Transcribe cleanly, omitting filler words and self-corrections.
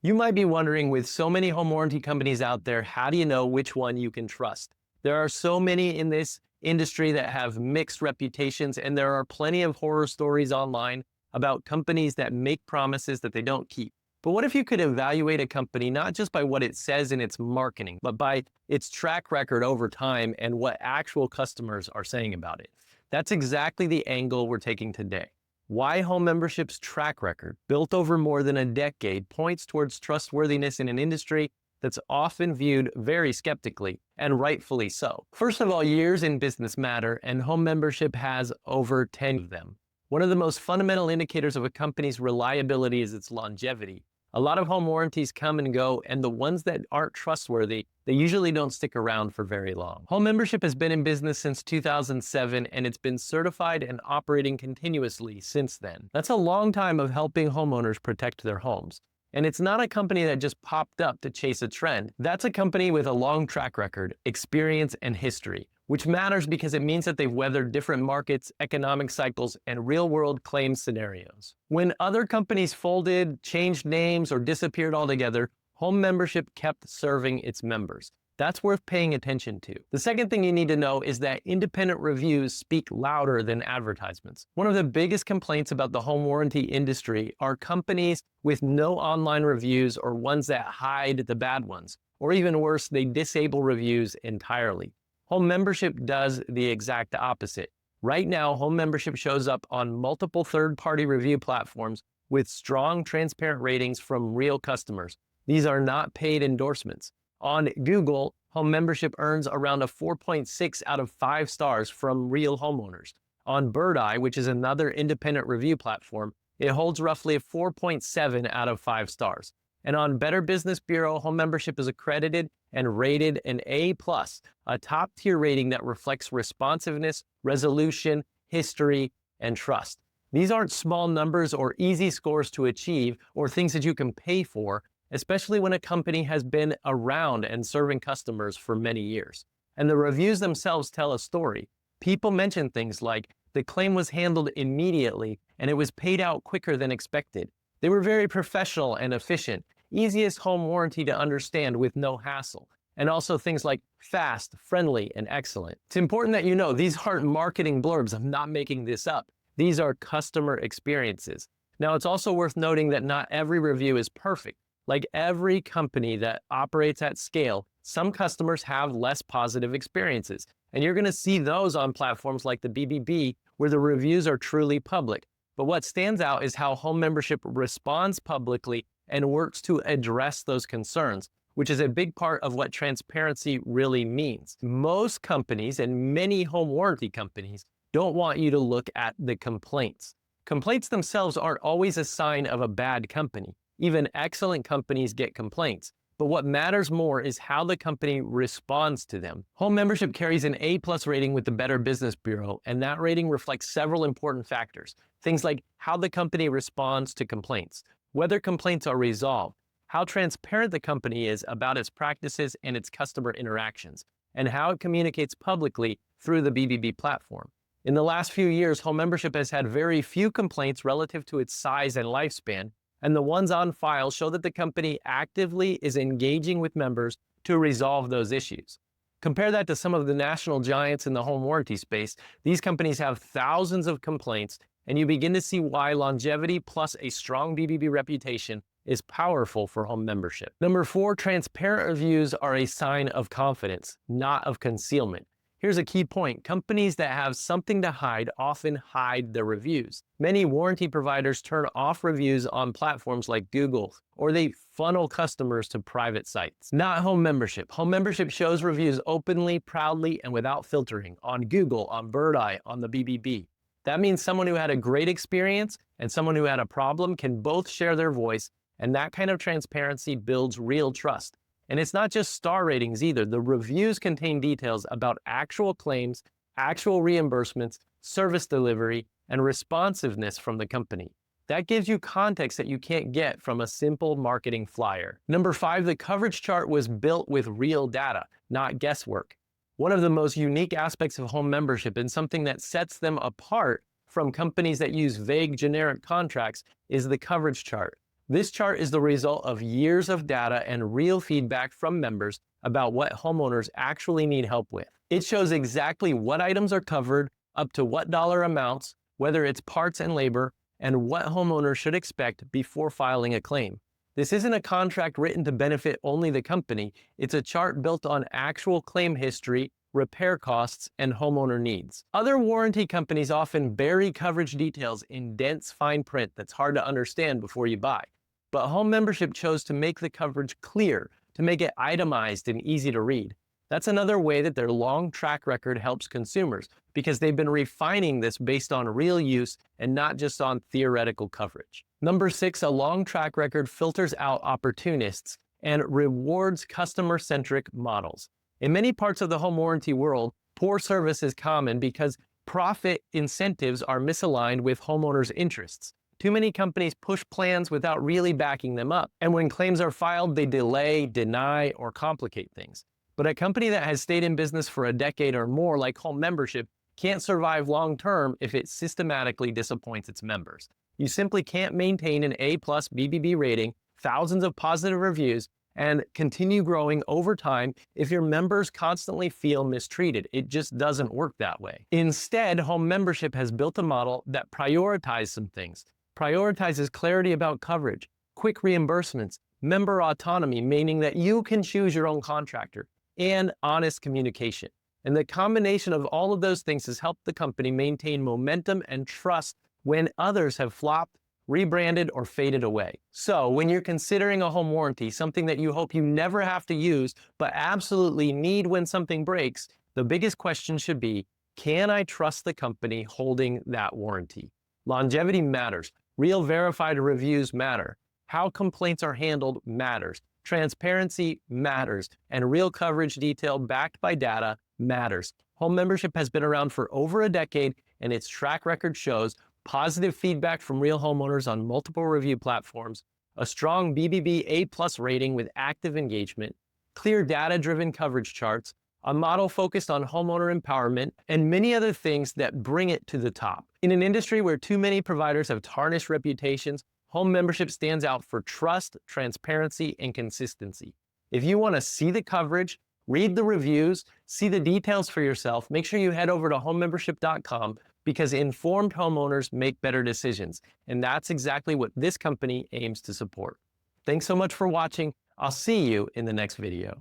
You might be wondering, with so many home warranty companies out there, how do you know which one you can trust? There are so many in this industry that have mixed reputations, and there are plenty of horror stories online about companies that make promises that they don't keep. But what if you could evaluate a company not just by what it says in its marketing, but by its track record over time and what actual customers are saying about it? That's exactly the angle we're taking today. Why Home Membership's track record, built over more than a decade, points towards trustworthiness in an industry that's often viewed very skeptically, and rightfully so. First of all, years in business matter, and Home Membership has over 10 of them. One of the most fundamental indicators of a company's reliability is its longevity. A lot of home warranties come and go, and the ones that aren't trustworthy, they usually don't stick around for very long. Home Membership has been in business since 2007, and it's been certified and operating continuously since then. That's a long time of helping homeowners protect their homes. And it's not a company that just popped up to chase a trend. That's a company with a long track record, experience, and history, which matters because it means that they've weathered different markets, economic cycles, and real-world claim scenarios. When other companies folded, changed names, or disappeared altogether, Home Membership kept serving its members. That's worth paying attention to. The second thing you need to know is that independent reviews speak louder than advertisements. One of the biggest complaints about the home warranty industry are companies with no online reviews or ones that hide the bad ones. Or even worse, they disable reviews entirely. Home Membership does the exact opposite. Right now, Home Membership shows up on multiple third-party review platforms with strong, transparent ratings from real customers. These are not paid endorsements. On Google, Home Membership earns around a 4.6 out of 5 stars from real homeowners. On Bird Eye, which is another independent review platform, it holds roughly a 4.7 out of 5 stars. And on Better Business Bureau, Home Membership is accredited and rated an A+, a top-tier rating that reflects responsiveness, resolution, history, and trust. These aren't small numbers or easy scores to achieve or things that you can pay for, especially when a company has been around and serving customers for many years. And the reviews themselves tell a story. People mention things like, the claim was handled immediately and it was paid out quicker than expected. They were very professional and efficient, easiest home warranty to understand with no hassle. And also things like fast, friendly, and excellent. It's important that you know these aren't marketing blurbs. I'm not making this up. These are customer experiences. Now, it's also worth noting that not every review is perfect. Like every company that operates at scale, some customers have less positive experiences. And you're going to see those on platforms like the BBB, where the reviews are truly public. But what stands out is how Home Membership responds publicly and works to address those concerns, which is a big part of what transparency really means. Most companies, and many home warranty companies, don't want you to look at the complaints. Complaints themselves aren't always a sign of a bad company. Even excellent companies get complaints, but what matters more is how the company responds to them. Home Membership carries an A+ rating with the Better Business Bureau, and that rating reflects several important factors. Things like how the company responds to complaints, whether complaints are resolved, how transparent the company is about its practices and its customer interactions, and how it communicates publicly through the BBB platform. In the last few years, Home Membership has had very few complaints relative to its size and lifespan, and the ones on file show that the company actively is engaging with members to resolve those issues. Compare that to some of the national giants in the home warranty space. These companies have thousands of complaints, and you begin to see why longevity plus a strong BBB reputation is powerful for Home Membership. Number 4, transparent reviews are a sign of confidence, not of concealment. Here's a key point. Companies that have something to hide often hide their reviews. Many warranty providers turn off reviews on platforms like Google, or they funnel customers to private sites. Not Home Membership. Home Membership shows reviews openly, proudly, and without filtering on Google, on Bird Eye, on the BBB. That means someone who had a great experience and someone who had a problem can both share their voice, and that kind of transparency builds real trust. And it's not just star ratings either. The reviews contain details about actual claims, actual reimbursements, service delivery, and responsiveness from the company. That gives you context that you can't get from a simple marketing flyer. Number 5, the coverage chart was built with real data, not guesswork. One of the most unique aspects of Home Membership and something that sets them apart from companies that use vague generic contracts is the coverage chart. This chart is the result of years of data and real feedback from members about what homeowners actually need help with. It shows exactly what items are covered, up to what dollar amounts, whether it's parts and labor, and what homeowners should expect before filing a claim. This isn't a contract written to benefit only the company. It's a chart built on actual claim history, repair costs, and homeowner needs. Other warranty companies often bury coverage details in dense fine print that's hard to understand before you buy. But Home Membership chose to make the coverage clear, to make it itemized and easy to read. That's another way that their long track record helps consumers, because they've been refining this based on real use and not just on theoretical coverage. Number 6, a long track record filters out opportunists and rewards customer-centric models. In many parts of the home warranty world, poor service is common because profit incentives are misaligned with homeowners' interests. Too many companies push plans without really backing them up, and when claims are filed, they delay, deny, or complicate things. But a company that has stayed in business for a decade or more, like Home Membership, can't survive long-term if it systematically disappoints its members. You simply can't maintain an A+ BBB rating, thousands of positive reviews, and continue growing over time if your members constantly feel mistreated. It just doesn't work that way. Instead, Home Membership has built a model that prioritizes some things. Prioritizes clarity about coverage, quick reimbursements, member autonomy, meaning that you can choose your own contractor, and honest communication. And the combination of all of those things has helped the company maintain momentum and trust when others have flopped, rebranded, or faded away. So when you're considering a home warranty, something that you hope you never have to use, but absolutely need when something breaks, the biggest question should be, can I trust the company holding that warranty? Longevity matters. Real verified reviews matter. How complaints are handled matters. Transparency matters. And real coverage detail backed by data matters. Home Membership has been around for over a decade, and its track record shows positive feedback from real homeowners on multiple review platforms, a strong BBB A+ rating with active engagement, clear data-driven coverage charts, a model focused on homeowner empowerment, and many other things that bring it to the top. In an industry where too many providers have tarnished reputations, Home Membership stands out for trust, transparency, and consistency. If you want to see the coverage, read the reviews, see the details for yourself, make sure you head over to homemembership.com, because informed homeowners make better decisions. And that's exactly what this company aims to support. Thanks so much for watching. I'll see you in the next video.